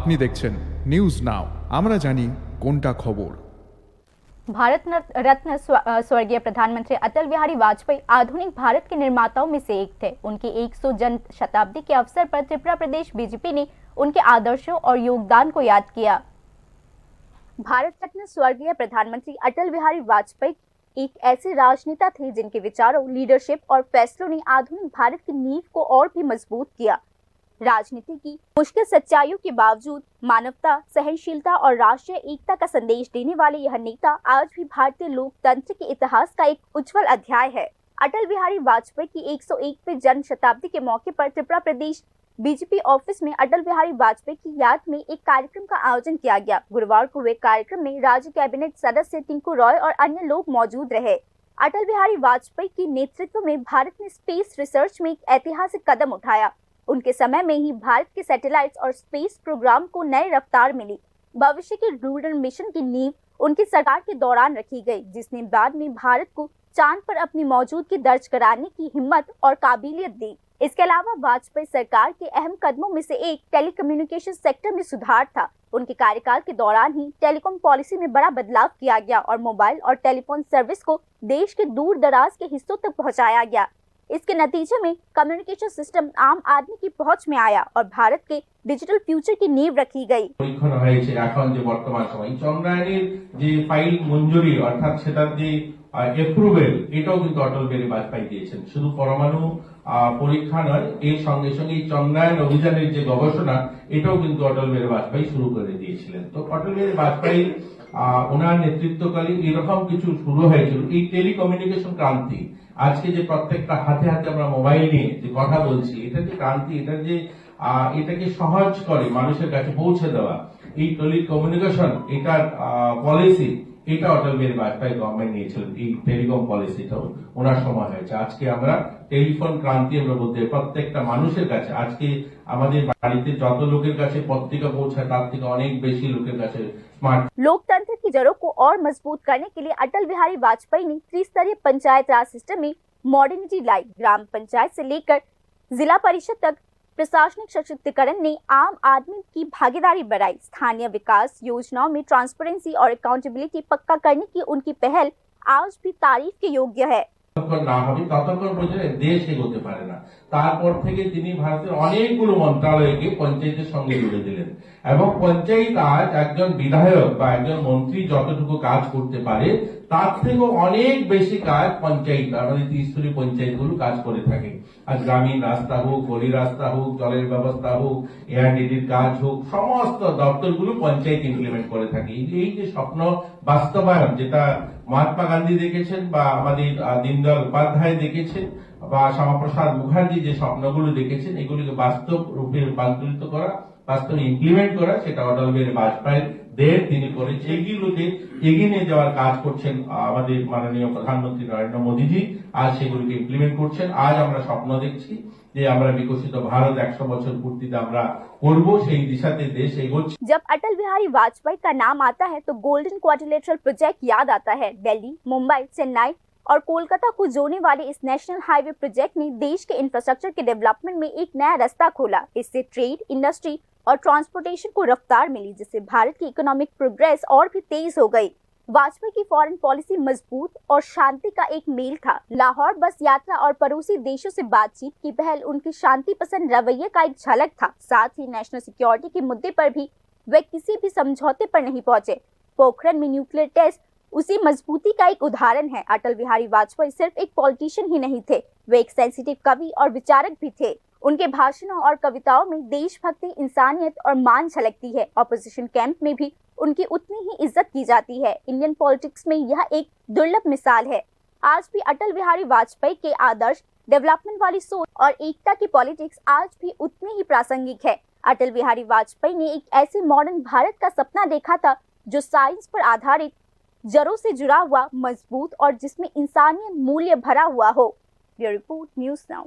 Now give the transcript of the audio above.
আপনি দেখছেন news now, আমরা জানি কোনটা খবর। भारत रत्न स्वर्गीय प्रधानमंत्री अटल बिहारी वाजपेयी आधुनिक भारत के निर्माताओं में से एक थे। उनकी 100 जन्म शताब्दी के अवसर पर त्रिपुरा प्रदेश बीजेपी ने उनके आदर्शों और योगदान को याद किया। भारत रत्न स्वर्गीय प्रधानमंत्री अटल बिहारी वाजपेयी एक ऐसे राजनेता थे जिनके विचारों, लीडरशिप और फैसलों ने आधुनिक भारत की नींव को और भी मजबूत किया। राजनीति की मुश्किल सच्चाइयों के बावजूद मानवता, सहनशीलता और राष्ट्रीय एकता का संदेश देने वाले यह नेता आज भी भारतीय लोकतंत्र के इतिहास का एक उज्जवल अध्याय है। अटल बिहारी वाजपेयी की 101वें जन्म शताब्दी के मौके पर त्रिपुरा प्रदेश बीजेपी ऑफिस में अटल बिहारी वाजपेयी की याद में एक कार्यक्रम का आयोजन किया गया। गुरुवार को हुए कार्यक्रम में राज्य कैबिनेट सदस्य टिंकू रॉय और अन्य लोग मौजूद रहे। अटल बिहारी वाजपेयी के नेतृत्व में भारत ने स्पेस रिसर्च में एक ऐतिहासिक कदम उठाया। उनके समय में ही भारत के सैटेलाइट्स और स्पेस प्रोग्राम को नई रफ्तार मिली। भविष्य के रूरल मिशन की नींव उनकी सरकार के दौरान रखी गई, जिसने बाद में भारत को चांद पर अपनी मौजूदगी दर्ज कराने की हिम्मत और काबिलियत दी। इसके अलावा वाजपेयी सरकार के अहम कदमों में से एक टेलीकम्युनिकेशन सेक्टर में सुधार था। उनके कार्यकाल के दौरान ही टेलीकॉम पॉलिसी में बड़ा बदलाव किया गया और मोबाइल और टेलीफोन सर्विस को देश के दूर दराज के हिस्सों तक पहुंचाया गया। इसके नतीजे में कम्युनिकेशन सिस्टम आम आदमी की पहुंच में आया और भारत के डिजिटल फ्यूचर की नींव रखी गई। পরীক্ষণ হয়েছে এখন যে বর্তমান সময় চন্দ্রায়নের যে ফাইল মঞ্জুরি অর্থাৎ সেটার যে অ্যাপ্রুভেল এটাও কিন্তু অটল বিহারী বাজপেয়ী দিয়েছেন। শুধু পরমাণু পরীক্ষা নয়, এর সঙ্গে সঙ্গে চন্দ্রায়ন অভিযানের যে গবেষণা এটাও কিন্তু অটল বিহারী বাজপেয়ী শুরু করে দিয়েছিলেন। তো অটল বিহারী বাজপেয়ী ওনার নেতৃত্বকালে এরকম কিছু শুরু হয়েছিল। এই টেলিকমিউনিকেশন ক্রান্তি, আজকে যে প্রত্যেকটা হাতে হাতে আমরা মোবাইল নিয়ে যে কথা বলছি, এটা যে ক্রান্তি, এটা যে এটাকে সহজ করে মানুষের কাছে পৌঁছে দেওয়া, এই টেলিকমিউনিকেশন এটার পলিসি এটা অটল বিহারী বাজপেয়ী গভর্নমেন্ট নিয়েছিলেন। এই টেলিকম পলিসিটাও ওনার সময় হয়েছে। আজকে আমরা টেলিফোন ক্রান্তি আমরা বলতে প্রত্যেকটা মানুষের কাছে, আজকে আমাদের বাড়িতে যত লোকের কাছে পত্রিকা পৌঁছায় তার থেকে অনেক বেশি লোকের কাছে स्मार्ट। लोकतंत्र की जड़ों को और मजबूत करने के लिए अटल बिहारी वाजपेयी ने त्रिस्तरीय पंचायत राज सिस्टम में मॉडर्निटी लाई। ग्राम पंचायत से लेकर जिला परिषद तक प्रशासनिक सशक्तिकरण ने आम आदमी की भागीदारी बढ़ाई। स्थानीय विकास योजनाओं में ट्रांसपेरेंसी और अकाउंटेबिलिटी पक्का करने की उनकी पहल आज भी तारीफ के योग्य है। না হবে ততক্ষণ পর্যন্ত দেশ এগোতে পারে না। তারপর থেকে তিনি ভারতের অনেকগুলো মন্ত্রণালয়কে পঞ্চায়েতের সঙ্গে জুড়ে দিলেন এবং পঞ্চায়েত আজ একজন বিধায়ক বা একজন মন্ত্রী যতটুকু কাজ করতে পারে তার থেকেও অনেক বেশি কাজ পঞ্চায়েত, আমাদের ত্রিস্তরীয় পঞ্চায়েতগুলো কাজ করে থাকে। আজ গ্রামীণ রাস্তা হোক, গলি রাস্তা হোক, জলের ব্যবস্থা হোক, এআরডিডির কাজ হোক, সমস্ত দপ্তরগুলো পঞ্চায়েত ইমপ্লিমেন্ট করে থাকে। এই যে স্বপ্ন বাস্তবায়ন, যেটা মহাত্মা গান্ধী দেখেছেন বা আমাদের দীনদয়াল উপাধ্যায় দেখেছেন বা শ্যামাপ্রসাদ মুখার্জি যে স্বপ্নগুলো দেখেছেন, এগুলিকে বাস্তব রূপে রূপান্তরিত করা, বাস্তবে ইমপ্লিমেন্ট করা, সেটা অটল বিহারী বাজপেয়ীর দেশ তিনি করেছেন। এগুলোকে এগিয়ে নিয়ে যাওয়ার কাজ করছেন আমাদের মাননীয় প্রধানমন্ত্রী নরেন্দ্র মোদীজি। আজ সেগুলিকে ইমপ্লিমেন্ট করছেন। আজ আমরা স্বপ্ন দেখছি যে আমরা বিকশিত ভারত 100 বছর পূর্তিতে আমরা করব, সেই দিশাতে দেশ এগোচ্ছে। जब अटल बिहारी वाजपेयी का नाम आता है तो गोल्डन क्वाड्रिलेटरल प्रोजेक्ट याद आता है। दिल्ली, मुंबई, चेन्नई और कोलकाता को जोड़ने वाले इस नेशनल हाईवे प्रोजेक्ट ने देश के इंफ्रास्ट्रक्चर के डेवलपमेंट में एक नया रास्ता खोला। इससे ट्रेड, इंडस्ट्री और ट्रांसपोर्टेशन को रफ्तार मिली, जिससे भारत की इकोनॉमिक प्रोग्रेस और भी तेज हो गई। वाजपेयी की फॉरेन पॉलिसी मजबूत और शांति का एक मेल था। लाहौर बस यात्रा और पड़ोसी देशों से बातचीत की पहल उनकी शांति पसंद रवैये का एक झलक था। साथ ही नेशनल सिक्योरिटी के मुद्दे पर भी वे किसी भी समझौते पर नहीं पहुंचे। पोखरण में न्यूक्लियर टेस्ट उसी मजबूती का एक उदाहरण है। अटल बिहारी वाजपेयी सिर्फ एक पॉलिटिशियन ही नहीं थे, वे एक सेंसिटिव कवि और विचारक भी थे। उनके भाषणों और कविताओं में देशभक्ति, इंसानियत और मान झलकती है। ऑपोजिशन कैंप में भी उनकी उतनी ही इज्जत की जाती है। इंडियन पॉलिटिक्स में यह एक दुर्लभ मिसाल है। आज भी अटल बिहारी वाजपेयी के आदर्श, डेवलपमेंट वाली सोच और एकता की पॉलिटिक्स आज भी उतनी ही प्रासंगिक है। अटल बिहारी वाजपेयी ने एक ऐसे मॉडर्न भारत का सपना देखा था जो साइंस पर आधारित, जड़ों से जुड़ा हुआ, मजबूत और जिसमें इंसानियत मूल्य भरा हुआ हो। Bureau report, news now.